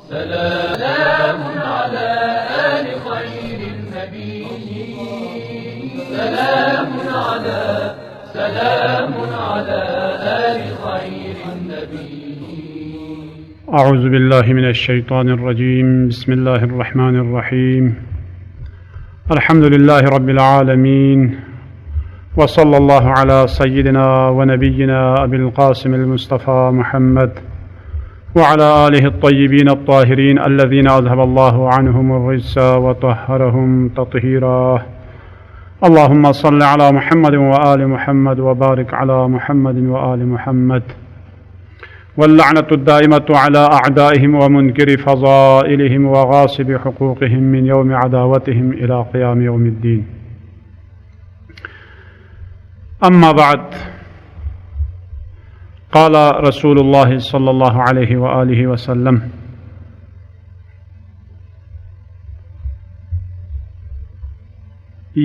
سلام على آل خير النبي سلام على آل خير النبي. أعوذ بالله من الشيطان الرجيم. بسم الله الرحمن الرحيم. الحمد لله رب العالمين، وصلى الله على سيدنا ونبينا أبي القاسم المصطفى محمد وعلى آله الطيبين الطاهرين الذين أذهب الله عنهم الرجس وطهرهم تطهيرا. اللهم صل على محمد وآل محمد وبارك على محمد وآل محمد، واللعنة الدائمة على أعدائهم ومنكر فضائلهم وغاصب حقوقهم من يوم عداوتهم إلى قيام يوم الدين. أما بعد، قال رسول الله صلى الله عليه وآله وسلم: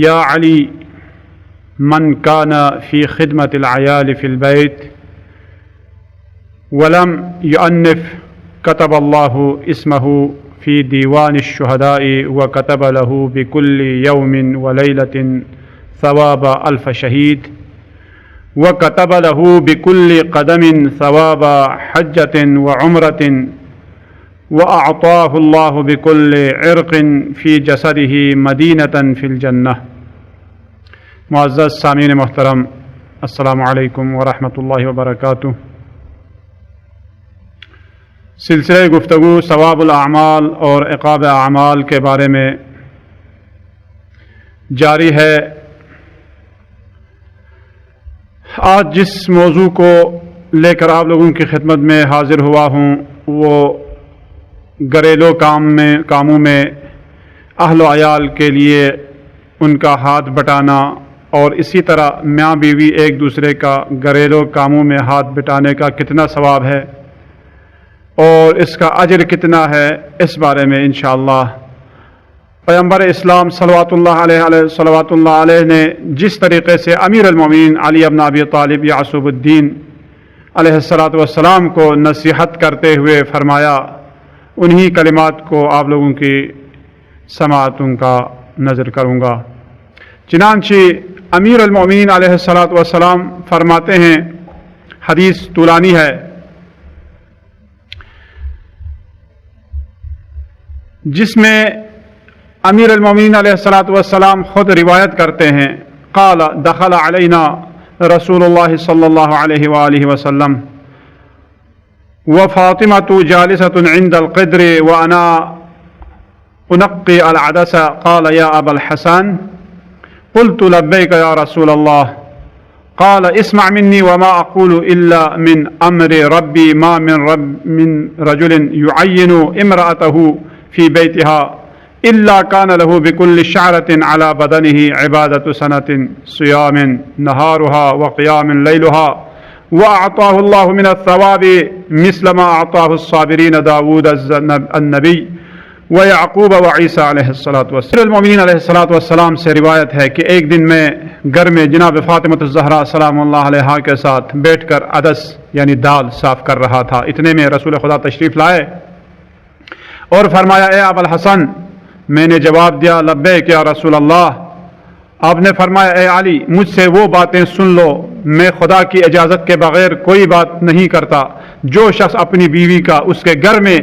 يا علي، من كان في خدمة العيال في البيت ولم يؤنف كتب الله اسمه في ديوان الشهداء، وكتب له بكل يوم وليلة ثواب 1000 شهيد، وكتب له بكل قدم ثواب حجة وعمرة، وأعطاه الله بكل عرق في جسده مدينة في الجنة. معزز سامعین محترم، السلام علیکم ورحمۃ اللہ وبرکاتہ. سلسلہ گفتگو ثواب الاعمال اور عقاب اعمال کے بارے میں جاری ہے. آج جس موضوع کو لے کر آپ لوگوں کی خدمت میں حاضر ہوا ہوں وہ گھریلو کاموں میں اہل و عیال کے لیے ان کا ہاتھ بٹانا، اور اسی طرح میاں بیوی ایک دوسرے کا گھریلو کاموں میں ہاتھ بٹانے کا کتنا ثواب ہے اور اس کا اجر کتنا ہے، اس بارے میں انشاءاللہ پیغمبر اسلام صلوات اللہ علیہ نے جس طریقے سے امیر المومنین علی بن ابی طالب یعصوب الدین علیہ السلام کو نصیحت کرتے ہوئے فرمایا، انہی کلمات کو آپ لوگوں کی سماعتوں کا نظر کروں گا. چنانچہ امیر المومنین علیہ السلام فرماتے ہیں، حدیث طولانی ہے، جس میں امیر المومنین علیہ السلام خود روایت کرتے ہیں، قال دخل علینا رسول اللہ صلی اللہ علیہ وآلہ وسلم وفاطمة جالسة عند القدر وأنا أنقي العدس، قال يا أبا الحسن، قلت لبيك يا رسول الله، قال اسمع مني وما أقول إلا من أمر ربي، ما من رجل يعين امرأته في بيتها إلا كان له بكل شعرة على بدنه عبادة سنة، صيام نهارها وقيام ليلها، وأعطاه الله من الثواب مثل ما أعطاه الصابرين داود النبي ويعقوب وعيسى علیہ السلام. المومنین علیہ السلام سے روایت ہے کہ ایک دن میں گھر میں جناب فاطمۃ الزہرا سلام اللہ علیہا کے ساتھ بیٹھ کر عدس یعنی دال صاف کر رہا تھا. اتنے میں رسول خدا تشریف لائے اور فرمایا، اے ابا الحسن. میں نے جواب دیا، لبیک یا رسول اللہ. آپ نے فرمایا، اے علی، مجھ سے وہ باتیں سن لو، میں خدا کی اجازت کے بغیر کوئی بات نہیں کرتا. جو شخص اپنی بیوی کا اس کے گھر میں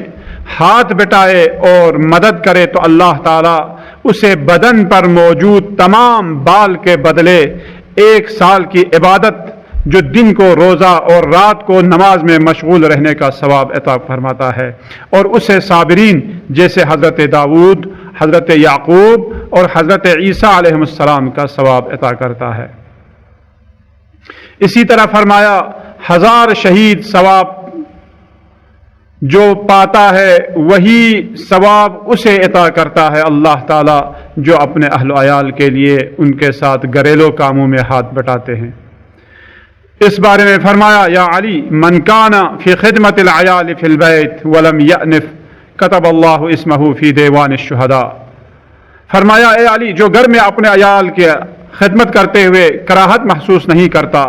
ہاتھ بٹائے اور مدد کرے تو اللہ تعالیٰ اسے بدن پر موجود تمام بال کے بدلے 1 سال کی عبادت، جو دن کو روزہ اور رات کو نماز میں مشغول رہنے کا ثواب عطا فرماتا ہے، اور اسے صابرین جیسے حضرت داؤد، حضرت یعقوب اور حضرت عیسیٰ علیہ السلام کا ثواب عطا کرتا ہے. اسی طرح فرمایا، 1000 شہید ثواب جو پاتا ہے وہی ثواب اسے عطا کرتا ہے اللہ تعالیٰ جو اپنے اہل و عیال کے لیے ان کے ساتھ گھریلو کاموں میں ہاتھ بٹاتے ہیں. اس بارے میں فرمایا، یا علی، من کان فی خدمت العیال فی البیت ولم یأنف کتب اللہ اسمہ فی دیوان الشہداء. فرمایا، اے علی، جو گھر میں اپنے عیال کی خدمت کرتے ہوئے کراہت محسوس نہیں کرتا،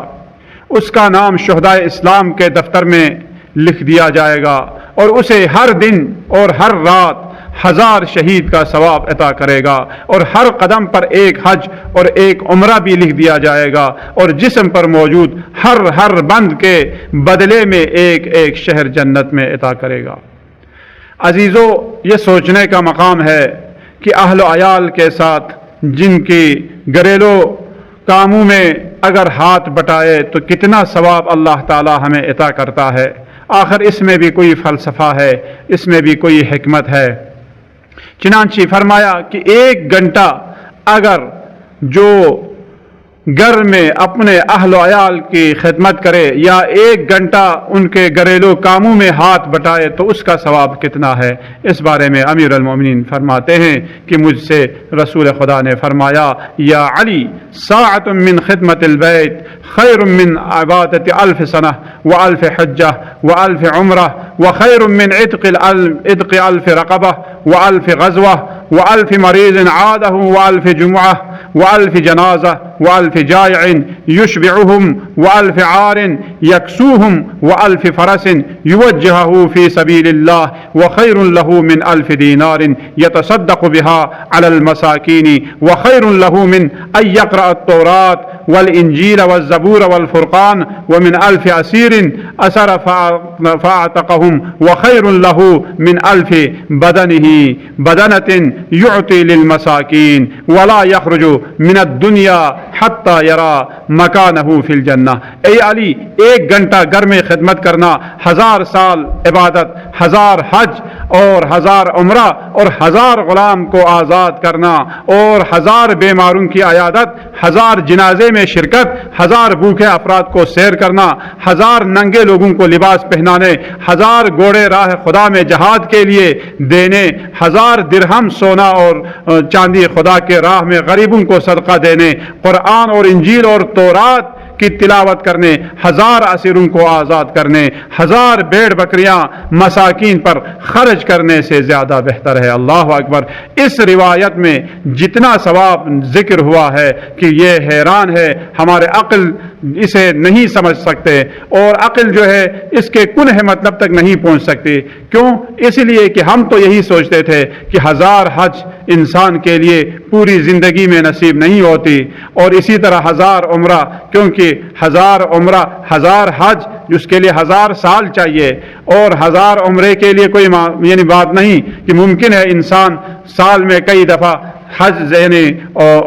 اس کا نام شہدائے اسلام کے دفتر میں لکھ دیا جائے گا اور اسے ہر دن اور ہر رات 1000 شہید کا ثواب عطا کرے گا، اور ہر قدم پر ایک حج اور ایک عمرہ بھی لکھ دیا جائے گا، اور جسم پر موجود ہر بند کے بدلے میں ایک ایک شہر جنت میں عطا کرے گا۔ عزیزو، یہ سوچنے کا مقام ہے کہ اہل و عیال کے ساتھ جن کی گھریلو کاموں میں اگر ہاتھ بٹائے تو کتنا ثواب اللہ تعالی ہمیں عطا کرتا ہے۔ آخر اس میں بھی کوئی فلسفہ ہے، اس میں بھی کوئی حکمت ہے۔ چنانچہ فرمایا کہ 1 گھنٹہ اگر جو گھر میں اپنے اہل و عیال کی خدمت کرے یا 1 گھنٹہ ان کے گھریلو کاموں میں ہاتھ بٹائے تو اس کا ثواب کتنا ہے۔ اس بارے میں امیر المومنین فرماتے ہیں کہ مجھ سے رسول خدا نے فرمایا، یا علی ساعت من خدمت البیت خیر من عبادت 1000 سنہ و1000 حجہ و1000 عمرہ وخیر من عتق 1000 رقبہ و1000 غزوہ و1000 مریض عادہ و1000 جمعہ و1000 جنازہ و1000 جائع يشبعهم و1000 عار يكسوهم و1000 فرس يوجهه في سبيل الله وخير له من 1000 دينار يتصدق بها على المساكين وخير له من أن يقرأ التوراة والإنجيل والزبور والفرقان ومن 1000 أسير أسر فاعتقهم وخير له من 1000 بدنة يعطي للمساكين ولا يخرج من الدنيا حتى يرى مكانه في الجنة۔ اے علی، 1 گھنٹہ گھر میں خدمت کرنا 1000 سال عبادت، 1000 حج اور 1000 عمرہ اور 1000 غلام کو آزاد کرنا اور 1000 بیماروں کی عیادت، 1000 جنازے میں شرکت، 1000 بھوکے افراد کو سیر کرنا، 1000 ننگے لوگوں کو لباس پہنانے، 1000 گھوڑے راہ خدا میں جہاد کے لیے دینے، 1000 درہم سونا اور چاندی خدا کے راہ میں غریبوں کو صدقہ دینے، قرآن اور انجیل اور تورات کی تلاوت کرنے، 1000 اسیروں کو آزاد کرنے، 1000 بھیڑ بکریاں مساکین پر خرچ کرنے سے زیادہ بہتر ہے۔ اللہ اکبر۔ اس روایت میں جتنا ثواب ذکر ہوا ہے کہ یہ حیران ہے، ہمارے عقل اسے نہیں سمجھ سکتے، اور عقل جو ہے اس کے کنہ مطلب تک نہیں پہنچ سکتی۔ کیوں؟ اس لیے کہ ہم تو یہی سوچتے تھے کہ 1000 حج انسان کے لیے پوری زندگی میں نصیب نہیں ہوتی، اور اسی طرح 1000 عمرہ، کیونکہ 1000 عمرہ 1000 حج جس کے لیے 1000 سال چاہیے، اور 1000 عمرے کے لیے کوئی یعنی بات نہیں کہ ممکن ہے انسان سال میں کئی دفعہ حج یعنی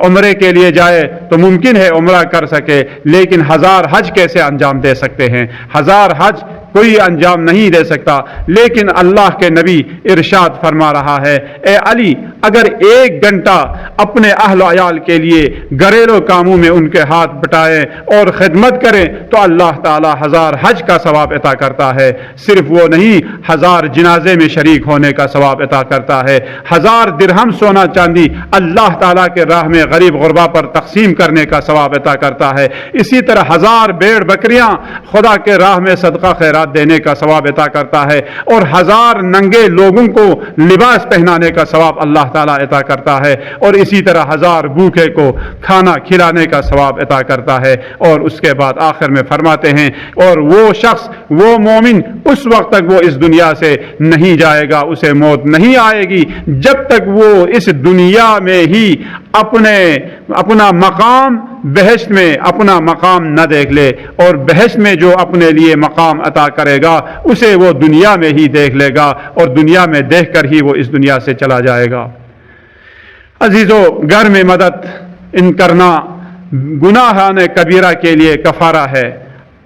عمرے کے لیے جائے تو ممکن ہے عمرہ کر سکے، لیکن 1000 حج کیسے انجام دے سکتے ہیں؟ 1000 حج کوئی انجام نہیں دے سکتا۔ لیکن اللہ کے نبی ارشاد فرما رہا ہے، اے علی، اگر 1 گھنٹہ اپنے اہل و عیال کے لیے گھریلو کاموں میں ان کے ہاتھ بٹائیں اور خدمت کریں تو اللہ تعالی 1000 حج کا ثواب عطا کرتا ہے۔ صرف وہ نہیں، 1000 جنازے میں شریک ہونے کا ثواب عطا کرتا ہے، 1000 درہم سونا چاندی اللہ تعالیٰ کے راہ میں غریب غربا پر تقسیم کرنے کا ثواب عطا کرتا ہے۔ اسی طرح 1000 بھیڑ بکریاں خدا کے راہ میں صدقہ خیرات دینے کا ثواب عطا کرتا ہے، اور 1000 ننگے لوگوں کو لباس پہنانے کا ثواب اللہ تعالیٰ عطا کرتا ہے، اور اسی طرح 1000 بھوکے کو کھانا کھلانے کا ثواب عطا کرتا ہے۔ اور اس کے بعد آخر میں فرماتے ہیں، اور وہ شخص، وہ مومن اس وقت تک وہ اس دنیا سے نہیں جائے گا، اسے موت نہیں آئے گی جب تک وہ اس دنیا میں ہی اپنا مقام بہشت میں اپنا مقام نہ دیکھ لے، اور بہشت میں جو اپنے لیے مقام عطا کرے گا اسے وہ دنیا میں ہی دیکھ لے گا، اور دنیا میں دیکھ کر ہی وہ اس دنیا سے چلا جائے گا۔ عزیزو، گھر میں مدد ان کرنا گناہان کبیرہ کے لیے کفارہ ہے۔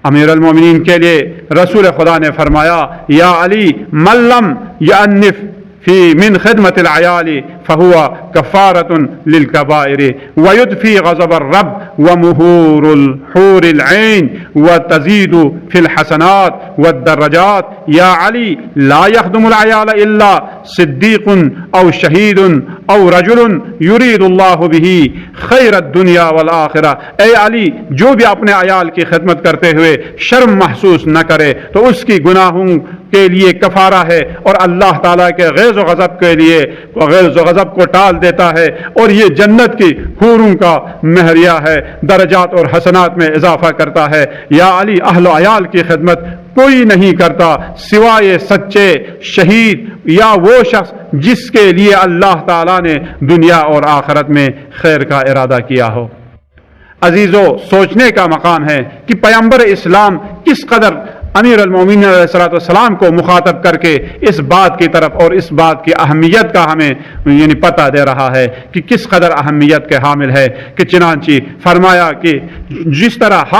امیر المومنین کے لیے رسول خدا نے فرمایا، یا علی من لم یعنف فی من خدمت العیال فهو کفارۃ للکبائر ویدفی غضب الرب ومہور الحور العین وتزید فی الحسنات والدرجات۔ یا علی لا یخدم العیال الا صدیق او شہید او رجل یرید اللہ به خیر الدنیا والآخرہ۔ اے علی، جو بھی اپنے عیال کی خدمت کرتے ہوئے شرم محسوس نہ کرے تو اس کی گناہوں کے لیے کفارہ ہے، اور اللہ تعالیٰ کے غیظ و غضب کے لیے غیظ و غضب کو ٹال دیتا ہے، اور یہ جنت کی حوروں کا مہریہ ہے، درجات اور حسنات میں اضافہ کرتا ہے۔ یا علی، اہل و عیال کی خدمت کوئی نہیں کرتا سوائے سچے شہید یا وہ شخص جس کے لیے اللہ تعالیٰ نے دنیا اور آخرت میں خیر کا ارادہ کیا ہو۔ عزیزو، سوچنے کا مقام ہے کہ پیغمبر اسلام کس قدر امیر المومنین علیہ السلام کو مخاطب کر کے اس بات کی طرف اور اس بات کی اہمیت کا ہمیں پتہ دے رہا ہے کہ کس قدر اہمیت کے حامل ہے، کہ چنانچہ فرمایا کہ جس طرح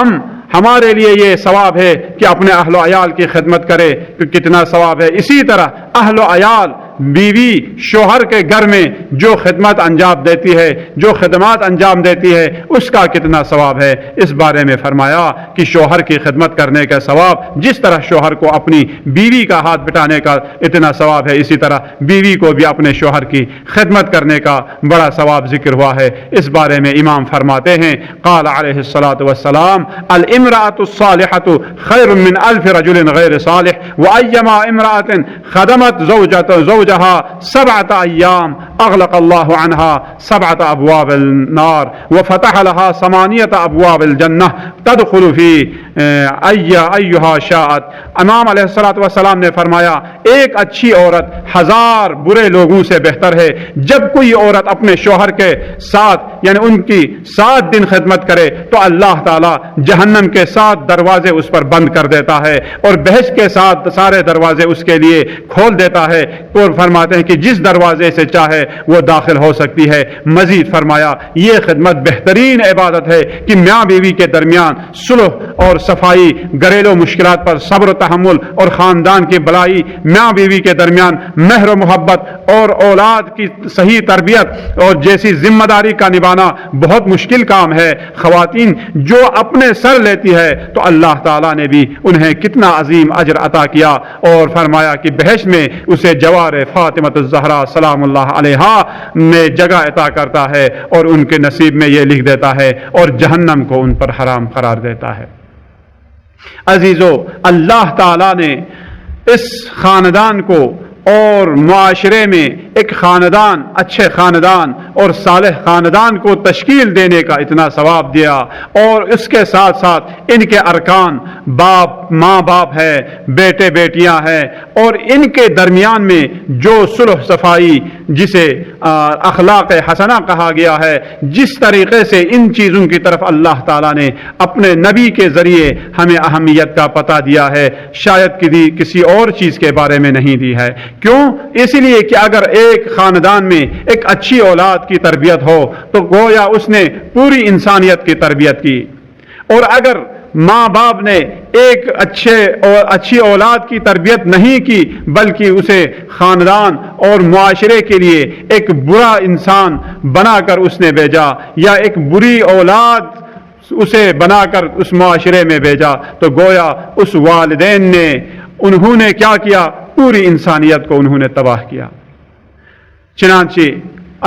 ہمارے لیے یہ ثواب ہے کہ اپنے اہل و عیال کی خدمت کرے کہ کتنا ثواب ہے، اسی طرح اہل و عیال بیوی شوہر کے گھر میں جو خدمت انجام دیتی ہے، جو خدمات انجام دیتی ہے، اس کا کتنا ثواب ہے۔ اس بارے میں فرمایا کہ شوہر کی خدمت کرنے کا ثواب جس طرح شوہر کو اپنی بیوی کا ہاتھ بٹانے کا اتنا ثواب ہے، اسی طرح بیوی کو بھی اپنے شوہر کی خدمت کرنے کا بڑا ثواب ذکر ہوا ہے۔ اس بارے میں امام فرماتے ہیں قال علیہ الصلاۃ والسلام الامرأة الصالحة خیر من الف رجل غیر صالح وایما امرأة خدمت زوجها 7 ایام اغلق اللہ عنها 7 ابواب النار وفتح لها 8 ابواب الجنہ تدخل فی ایہا شاءت۔ امام علیہ الصلوۃ والسلام نے فرمایا ایک اچھی عورت 1000 برے لوگوں سے بہتر ہے۔ جب کوئی عورت اپنے شوہر کے ساتھ یعنی ان کی 7 دن خدمت کرے تو اللہ تعالی جہنم کے 7 دروازے اس پر بند کر دیتا ہے اور بہشت کے 7 سارے دروازے اس کے لیے کھول دیتا ہے، اور فرماتے ہیں کہ جس دروازے سے چاہے وہ داخل ہو سکتی ہے۔ مزید فرمایا یہ خدمت بہترین عبادت ہے کہ میاں بیوی کے درمیان صلح اور صفائی، گھریلو مشکلات پر صبر و تحمل اور خاندان کی بلائی، میاں بیوی کے درمیان مہر و محبت اور اولاد کی صحیح تربیت اور جیسی ذمہ داری کا نبھانا بہت مشکل کام ہے۔ خواتین جو اپنے سر لیتی ہے تو اللہ تعالیٰ نے بھی انہیں کتنا عظیم اجر عطا کیا، اور فرمایا کہ بہشت میں اسے جوار فاطمہ الزہرا سلام اللہ علیہا میں جگہ عطا کرتا ہے اور ان کے نصیب میں یہ لکھ دیتا ہے اور جہنم کو ان پر حرام قرار دیتا ہے۔ عزیزو، اللہ تعالیٰ نے اس خاندان کو اور معاشرے میں ایک خاندان، اچھے خاندان اور صالح خاندان کو تشکیل دینے کا اتنا ثواب دیا، اور اس کے ساتھ ساتھ ان کے ارکان باپ ماں باپ ہے، بیٹے بیٹیاں ہیں، اور ان کے درمیان میں جو صلح صفائی جسے اخلاق حسنہ کہا گیا ہے، جس طریقے سے ان چیزوں کی طرف اللہ تعالیٰ نے اپنے نبی کے ذریعے ہمیں اہمیت کا پتہ دیا ہے، شاید کسی اور چیز کے بارے میں نہیں دی ہے۔ کیوں؟ اس لیے کہ اگر ایک خاندان میں ایک اچھی اولاد کی تربیت ہو تو گویا اس نے پوری انسانیت کی تربیت کی، اور اگر ماں باپ نے ایک اچھی اولاد کی تربیت نہیں کی بلکہ اسے خاندان اور معاشرے کے لیے ایک برا انسان بنا کر اس نے بھیجا، یا ایک بری اولاد اسے بنا کر اس معاشرے میں بھیجا، تو گویا اس والدین نے انہوں نے کیا کیا؟ پوری انسانیت کو انہوں نے تباہ کیا۔ چنانچہ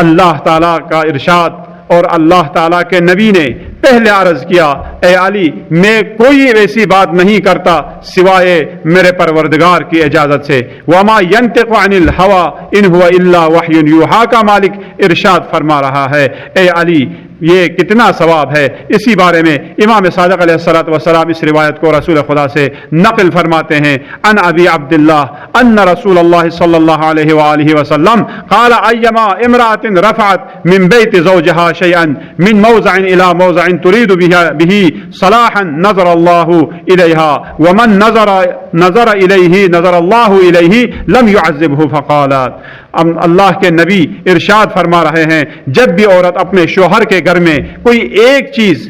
اللہ تعالیٰ کا ارشاد اور اللہ تعالیٰ کے نبی نے پہلے عرض کیا اے علی میں کوئی ایسی بات نہیں کرتا سوائے میرے پروردگار کی اجازت سے، وما ينطق عن الهوى ان هو الا وحی یوحى کا مالک ارشاد فرما رہا ہے اے علی یہ کتنا ثواب ہے۔ اسی بارے میں امام صادق علیہ الصلوۃ والسلام اس روایت کو رسول خدا سے نقل فرماتے ہیں عن ابی عبداللہ ان رسول اللہ صلی اللہ علیہ وآلہ وسلم قال ایما امرأة رفعت من بیت زوجها شیئا من موضع الى موضع تريد به صلاحا نظر اللہ الیہا ومن نظر الیہ نظر اللہ الیہ لم يعذبه فقالت۔ اللہ کے نبی ارشاد فرما رہے ہیں جب بھی عورت اپنے شوہر کے گھر میں کوئی ایک چیز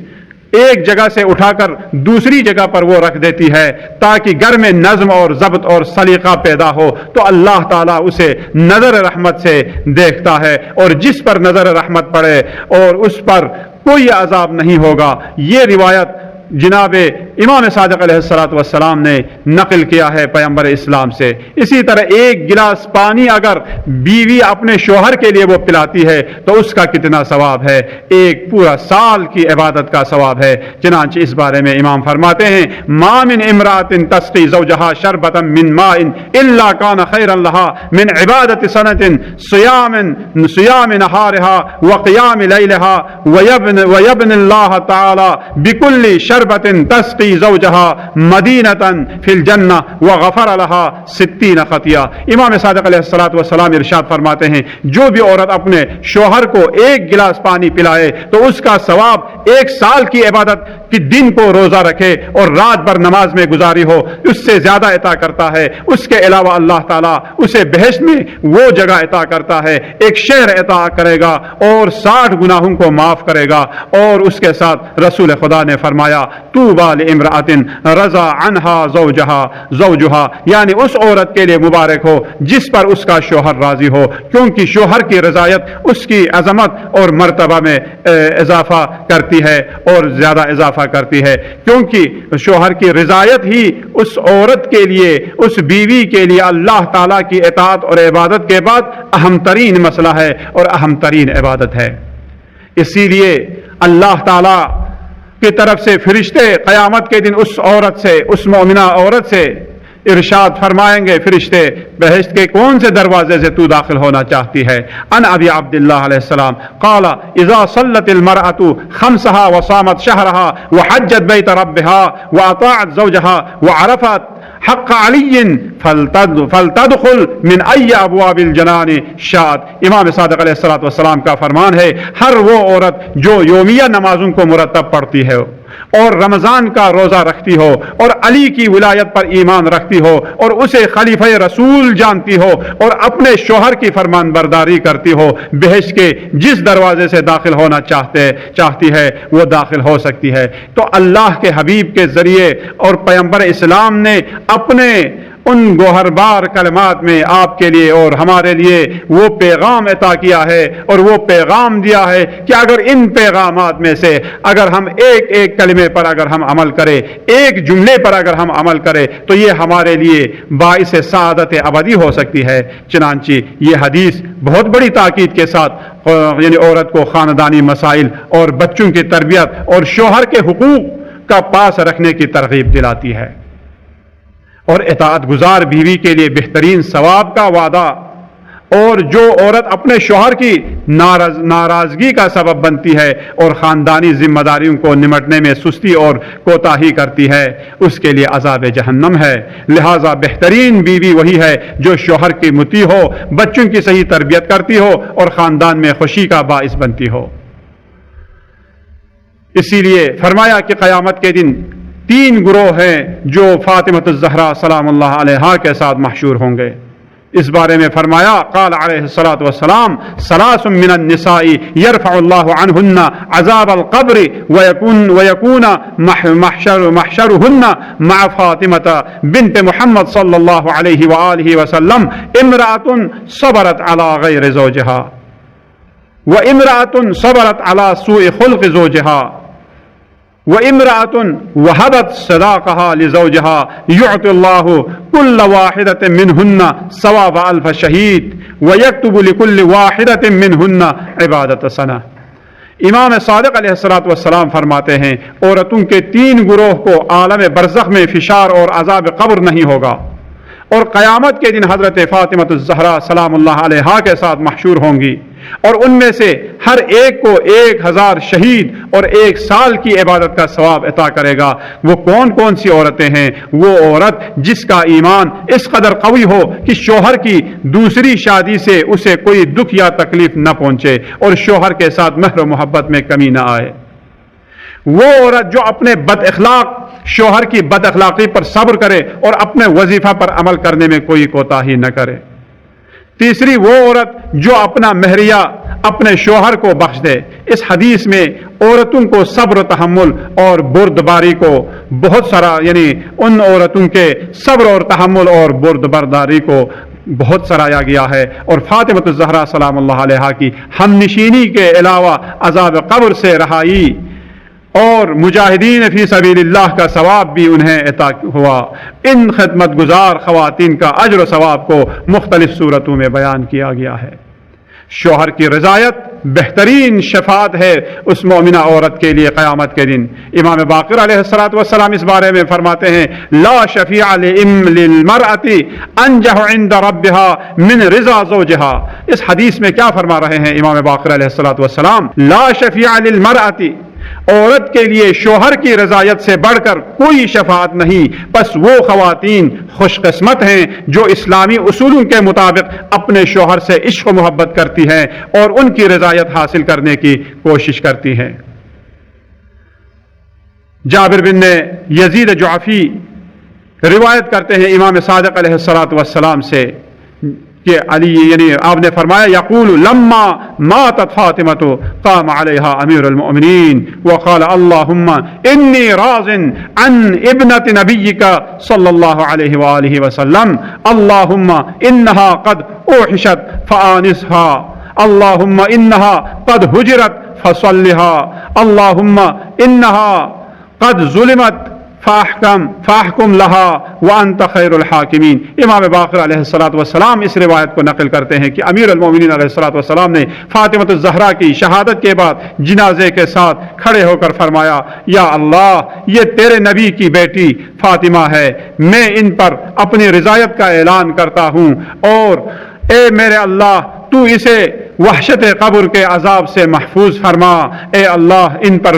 ایک جگہ سے اٹھا کر دوسری جگہ پر وہ رکھ دیتی ہے تاکہ گھر میں نظم اور ضبط اور سلیقہ پیدا ہو، تو اللہ تعالیٰ اسے نظر رحمت سے دیکھتا ہے، اور جس پر نظر رحمت پڑے اور اس پر کوئی عذاب نہیں ہوگا۔ یہ روایت جناب امام صادق علیہ السلام نے نقل کیا ہے پیغمبر اسلام سے۔ اسی طرح ایک گلاس پانی اگر بیوی اپنے شوہر کے لیے وہ پلاتی ہے تو اس کا کتنا ثواب ہے، ایک پورا سال کی عبادت کا ثواب ہے۔ چنانچہ اس بارے میں امام فرماتے ہیں ما من امرأة تسقی زوجها شربة من ماء الا كان خيرا لها من عبادة سنة صيام نهارها وقيام ليلها ويبن الله تعالى بكل شر شربة تسقي زوجها مدينة في الجنة وغفر لها 60 خطيئة۔ امام صادق علیہ الصلوۃ والسلام ارشاد فرماتے ہیں جو بھی عورت اپنے شوہر کو ایک گلاس پانی پلائے تو اس کا ثواب 1 سال کی عبادت کہ دن کو روزہ رکھے اور رات بھر نماز میں گزاری ہو اس سے زیادہ عطا کرتا ہے۔ اس کے علاوہ اللہ تعالیٰ اسے بہشت میں وہ جگہ عطا کرتا ہے، ایک شہر عطا کرے گا اور 60 گناہوں کو معاف کرے گا۔ اور اس کے ساتھ رسول خدا نے فرمایا طوبی لامرأۃ رضی عنہا زوجہا، یعنی اس عورت کے لیے مبارک ہو جس پر اس کا شوہر راضی ہو، کیونکہ شوہر کی رضایت اس کی عظمت اور مرتبہ میں اضافہ کرتی ہے اور زیادہ اضافہ کرتی ہے، کیونکہ شوہر کی رضایت ہی اس عورت کے لیے، اس بیوی کے لیے اللہ تعالیٰ کی اطاعت اور عبادت کے بعد اہم ترین مسئلہ ہے اور اہم ترین عبادت ہے۔ اسی لیے اللہ تعالیٰ کی طرف سے فرشتے قیامت کے دن اس عورت سے، اس مومنہ عورت سے ارشاد فرمائیں گے، فرشتے بہشت کے کون سے دروازے سے تو داخل ہونا چاہتی ہے؟ ان ابی عبداللہ علیہ السلام قال اذا صلت المرأة خمسها وصامت شهرها وحجت بیت ربها واطاعت زوجها وعرفت حق علی فلتدخل من ای ابواب الجنان شاءت۔ امام صادق علیہ السلام کا فرمان ہے ہر وہ عورت جو یومیہ نمازوں کو مرتب پڑھتی ہے اور رمضان کا روزہ رکھتی ہو اور علی کی ولایت پر ایمان رکھتی ہو اور اسے خلیفہ رسول جانتی ہو اور اپنے شوہر کی فرمان برداری کرتی ہو، بہشت کے جس دروازے سے داخل ہونا چاہتی ہے وہ داخل ہو سکتی ہے۔ تو اللہ کے حبیب کے ذریعے اور پیغمبر اسلام نے اپنے ان گوہر بار کلمات میں آپ کے لیے اور ہمارے لیے وہ پیغام عطا کیا ہے اور وہ پیغام دیا ہے کہ اگر ان پیغامات میں سے اگر ہم ایک کلمے پر اگر ہم عمل کریں، ایک جملے پر اگر ہم عمل کریں تو یہ ہمارے لیے باعث سعادت ابدی ہو سکتی ہے۔ چنانچہ یہ حدیث بہت بڑی تاکید کے ساتھ یعنی عورت کو خاندانی مسائل اور بچوں کی تربیت اور شوہر کے حقوق کا پاس رکھنے کی ترغیب دلاتی ہے، اور اطاعت گزار بیوی کے لیے بہترین ثواب کا وعدہ۔ اور جو عورت اپنے شوہر کی ناراضگی کا سبب بنتی ہے اور خاندانی ذمہ داریوں کو نمٹنے میں سستی اور کوتاہی کرتی ہے اس کے لیے عذاب جہنم ہے۔ لہذا بہترین بیوی وہی ہے جو شوہر کی مطیع ہو، بچوں کی صحیح تربیت کرتی ہو اور خاندان میں خوشی کا باعث بنتی ہو۔ اسی لیے فرمایا کہ قیامت کے دن 3 گروہ ہیں جو فاطمۃ الزہرا سلام اللہ علیہا کے ساتھ محشور ہوں گے۔ اس بارے میں فرمایا قال علیہ الصلاۃ والسلام 3 من النساء يرفع الله عنهن عذاب القبر ويكون محشرهن مع فاطمة بنت محمد صلی اللہ علیہ وآلہ وسلم امرأة صبرت على غیر زوجها وامرأة صبرت على سوء خلق زوجها وامرأة وهبت صداقها لزوجها يعطي الله كل واحدة منهن ثواب 1000 شهيد ويكتب لكل واحدة منهن عبادة سنة۔ امام صادق علیہ السلام فرماتے ہیں عورتوں کے 3 گروہ کو عالم برزخ میں فشار اور عذاب قبر نہیں ہوگا، اور قیامت کے دن حضرت فاطمۃ الزہرا سلام اللہ علیہا کے ساتھ محشور ہوں گی، اور ان میں سے ہر ایک کو 1000 شہید اور 1 سال کی عبادت کا ثواب عطا کرے گا۔ وہ کون سی عورتیں ہیں؟ وہ عورت جس کا ایمان اس قدر قوی ہو کہ شوہر کی دوسری شادی سے اسے کوئی دکھ یا تکلیف نہ پہنچے اور شوہر کے ساتھ مہر و محبت میں کمی نہ آئے۔ وہ عورت جو اپنے بد اخلاق شوہر کی بد اخلاقی پر صبر کرے اور اپنے وظیفہ پر عمل کرنے میں کوئی کوتاہی نہ کرے۔ تیسری وہ عورت جو اپنا مہریہ اپنے شوہر کو بخش دے۔ اس حدیث میں عورتوں کو صبر و تحمل اور بردباری کو بہت سارا یعنی ان عورتوں کے صبر اور تحمل اور بردباری کو بہت سرایا گیا ہے، اور فاطمۃ الزہرا سلام اللہ علیہا کی ہم نشینی کے علاوہ عذاب قبر سے رہائی اور مجاہدین فی سبیل اللہ کا ثواب بھی انہیں عطا ہوا۔ ان خدمت گزار خواتین کا اجر و ثواب کو مختلف صورتوں میں بیان کیا گیا ہے۔ شوہر کی رضایت بہترین شفاعت ہے اس مومنہ عورت کے لیے قیامت کے دن۔ امام باقر علیہ السلام اس بارے میں فرماتے ہیں لا شفیع للمرأة انجح عند ربها من رضا زوجها۔ اس حدیث میں کیا فرما رہے ہیں امام باقر علیہ السلام؟ لا شفیع للمرأة، عورت کے لیے شوہر کی رضایت سے بڑھ کر کوئی شفاعت نہیں، بس وہ خواتین خوش قسمت ہیں جو اسلامی اصولوں کے مطابق اپنے شوہر سے عشق و محبت کرتی ہیں اور ان کی رضایت حاصل کرنے کی کوشش کرتی ہیں۔ جابر بن یزید جعفی روایت کرتے ہیں امام صادق علیہ الصلوۃ والسلام سے کہ علی یعنی آپ نے فرمایا یقول لما ماتت فاطمۃ قام علیہا امیر المؤمنین وقال اللہم انی راض عن ابنۃ نبیک صلی اللہ علیہ وآلہ وسلم اللہم انہا قد اوحشت فآنسها اللہم انہا قد حجرت فصلها اللہم انہا قد ظلمت فاحکم لہا وانت خیر الحاکمین۔ امام باقر علیہ الصلوۃ والسلام اس روایت کو نقل کرتے ہیں کہ امیر المومنین علیہ الصلوۃ والسلام نے فاطمۃ الزہرا کی شہادت کے بعد جنازے کے ساتھ کھڑے ہو کر فرمایا یا اللہ یہ تیرے نبی کی بیٹی فاطمہ ہے، میں ان پر اپنی رضایت کا اعلان کرتا ہوں، اور اے میرے اللہ تو اسے وحشت قبر کے عذاب سے محفوظ فرما۔ اے اللہ ان پر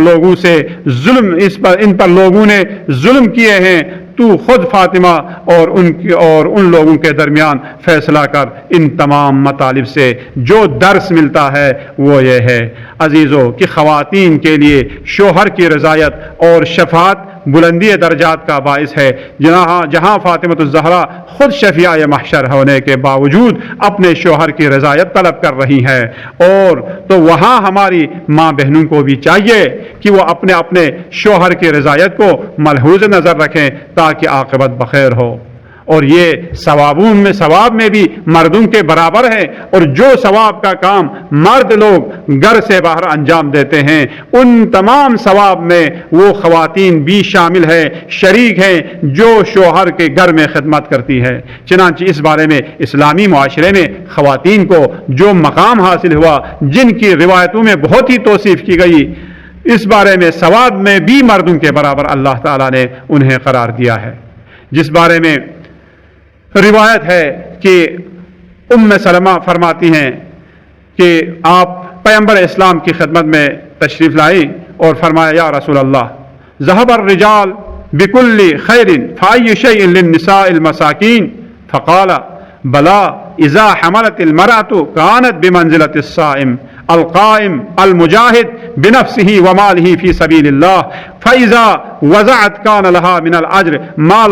لوگوں نے ظلم کیے ہیں، تو خود فاطمہ اور ان لوگوں کے درمیان فیصلہ کر۔ ان تمام مطالب سے جو درس ملتا ہے وہ یہ ہے عزیزو کہ خواتین کے لیے شوہر کی رضایت اور شفاعت بلندی درجات کا باعث ہے۔ جہاں فاطمۃ الزہرا خود شفیعہ محشر ہونے کے باوجود اپنے شوہر کی رضایت طلب کر رہی ہیں، اور تو وہاں ہماری ماں بہنوں کو بھی چاہیے کہ وہ اپنے شوہر کی رضایت کو ملحوظ نظر رکھیں تاکہ عاقبت بخیر ہو۔ اور یہ ثواب میں بھی مردوں کے برابر ہے، اور جو ثواب کا کام مرد لوگ گھر سے باہر انجام دیتے ہیں ان تمام ثواب میں وہ خواتین بھی شامل ہے، شریک ہیں جو شوہر کے گھر میں خدمت کرتی ہے۔ چنانچہ اس بارے میں اسلامی معاشرے میں خواتین کو جو مقام حاصل ہوا، جن کی روایتوں میں بہت ہی توصیف کی گئی، اس بارے میں ثواب میں بھی مردوں کے برابر اللہ تعالیٰ نے انہیں قرار دیا ہے، جس بارے میں روایت ہے کہ ام سلمہ فرماتی ہیں کہ آپ پیغمبر اسلام کی خدمت میں تشریف لائی اور فرمایا یا رسول اللہ ذهب الرجال بكل خير فأي شيء للنساء المساكين فقال بلى إذا حملت المرأة كانت بمنزلة الصائم القائم المجاهد بنفسه وماله في سبيل الله فإذا وزعت كان لها من الأجر ما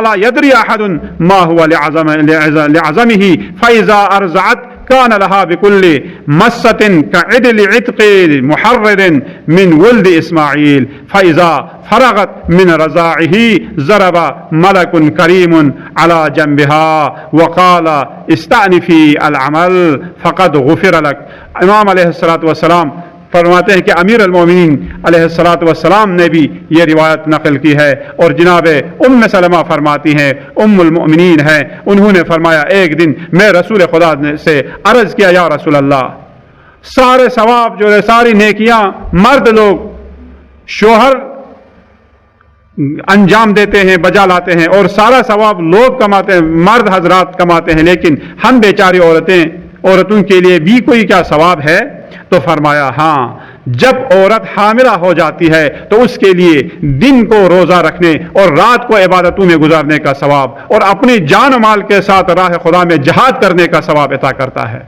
لا يدري أحد ما هو لعظمه فإذا أرزعت كان لها بكل مسة كعدل عتق محرر من ولد إسماعيل فإذا فرغت من رضاعه ضرب ملك كريم على جنبها وقال استأنفي العمل فقد غفر لك۔ امام علیہ الصلوۃ والسلام فرماتے ہیں کہ امیر المومنین علیہ الصلوۃ والسلام نے بھی یہ روایت نقل کی ہے، اور جناب ام سلمہ فرماتی ہیں ام المؤمنین ہیں، انہوں نے فرمایا ایک دن میں رسول خدا سے عرض کیا یا رسول اللہ سارے ثواب جو ہے ساری نیکیاں مرد لوگ شوہر انجام دیتے ہیں بجا لاتے ہیں، اور سارا ثواب لوگ کماتے ہیں مرد حضرات کماتے ہیں، لیکن ہم بیچاری عورتوں کے لیے بھی کوئی کیا ثواب ہے؟ تو فرمایا ہاں، جب عورت حاملہ ہو جاتی ہے تو اس کے لیے دن کو روزہ رکھنے اور رات کو عبادتوں میں گزارنے کا ثواب اور اپنی جان و مال کے ساتھ راہ خدا میں جہاد کرنے کا ثواب عطا کرتا ہے،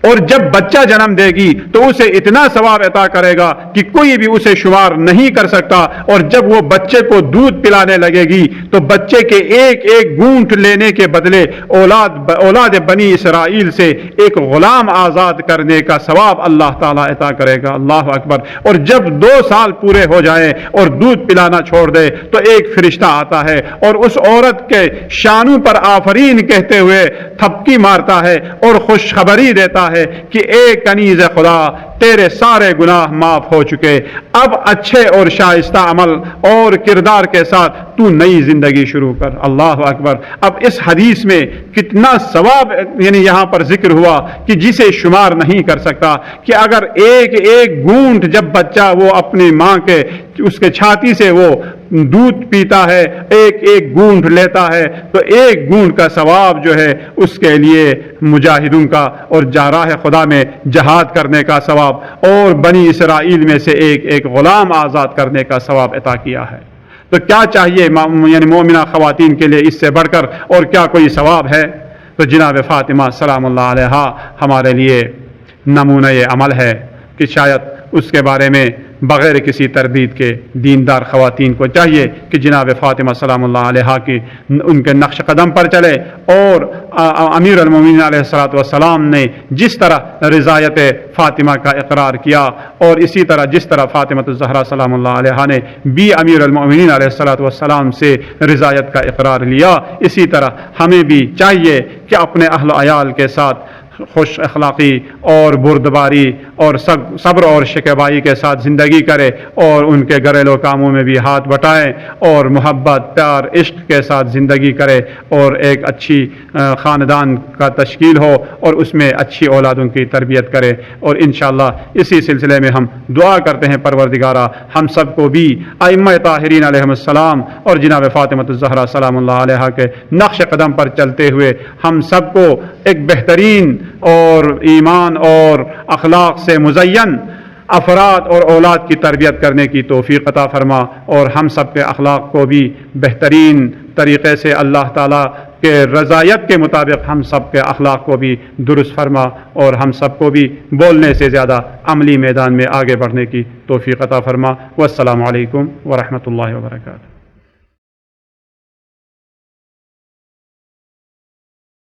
اور جب بچہ جنم دے گی تو اسے اتنا ثواب عطا کرے گا کہ کوئی بھی اسے شمار نہیں کر سکتا، اور جب وہ بچے کو دودھ پلانے لگے گی تو بچے کے ایک ایک گھونٹ لینے کے بدلے اولاد بنی اسرائیل سے ایک غلام آزاد کرنے کا ثواب اللہ تعالیٰ عطا کرے گا۔ اللہ اکبر۔ اور جب 2 سال پورے ہو جائیں اور دودھ پلانا چھوڑ دے تو ایک فرشتہ آتا ہے اور اس عورت کے شانوں پر آفرین کہتے ہوئے تھپکی مارتا ہے اور خوشخبری دیتا ہے کہ اے کنیز خدا تیرے سارے گناہ معاف ہو چکے، اب اچھے اور شائستہ عمل اور کردار کے ساتھ تو نئی زندگی شروع کر۔ اللہ اکبر۔ اب اس حدیث میں کتنا ثواب یعنی یہاں پر ذکر ہوا کہ جسے شمار نہیں کر سکتا، کہ اگر ایک ایک گھونٹ جب بچہ وہ اپنی ماں کے اس کے چھاتی سے وہ دودھ پیتا ہے، ایک ایک گھونٹ لیتا ہے، تو ایک گھونٹ کا ثواب جو ہے اس کے لیے مجاہدوں کا اور راہ خدا میں جہاد کرنے کا ثواب اور بنی اسرائیل میں سے ایک ایک غلام آزاد کرنے کا ثواب عطا کیا ہے۔ تو کیا چاہیے یعنی مومنہ خواتین کے لیے اس سے بڑھ کر اور کیا کوئی ثواب ہے؟ تو جناب فاطمہ سلام اللہ علیہا ہمارے لیے نمونہ عمل ہے کہ شاید اس کے بارے میں بغیر کسی تردید کے دیندار خواتین کو چاہیے کہ جناب فاطمہ سلام اللہ علیہا کی ان کے نقش قدم پر چلے، اور امیر المومنین علیہ الصلوۃ والسلام نے جس طرح رضایت فاطمہ کا اقرار کیا، اور اسی طرح جس طرح فاطمہ الزہرا سلام اللہ علیہا نے بھی امیر المومنین علیہ الصلوۃ والسلام سے رضایت کا اقرار لیا، اسی طرح ہمیں بھی چاہیے کہ اپنے اہل و عیال کے ساتھ خوش اخلاقی اور بردباری اور صبر اور شکیبائی کے ساتھ زندگی کرے، اور ان کے گھریلو کاموں میں بھی ہاتھ بٹائیں، اور محبت پیار عشق کے ساتھ زندگی کرے، اور ایک اچھی خاندان کا تشکیل ہو اور اس میں اچھی اولادوں کی تربیت کرے۔ اور انشاءاللہ اسی سلسلے میں ہم دعا کرتے ہیں پروردگارہ ہم سب کو بھی ائمہ طاہرین علیہم السلام اور جناب فاطمہ الزہرا سلام اللہ علیہا کے نقش قدم پر چلتے ہوئے ہم سب کو ایک بہترین اور ایمان اور اخلاق سے مزین افراد اور اولاد کی تربیت کرنے کی توفیق عطا فرما، اور ہم سب کے اخلاق کو بھی بہترین طریقے سے اللہ تعالیٰ کے رضایت کے مطابق ہم سب کے اخلاق کو بھی درست فرما، اور ہم سب کو بھی بولنے سے زیادہ عملی میدان میں آگے بڑھنے کی توفیق عطا فرما۔ والسلام علیکم ورحمۃ اللہ وبرکاتہ۔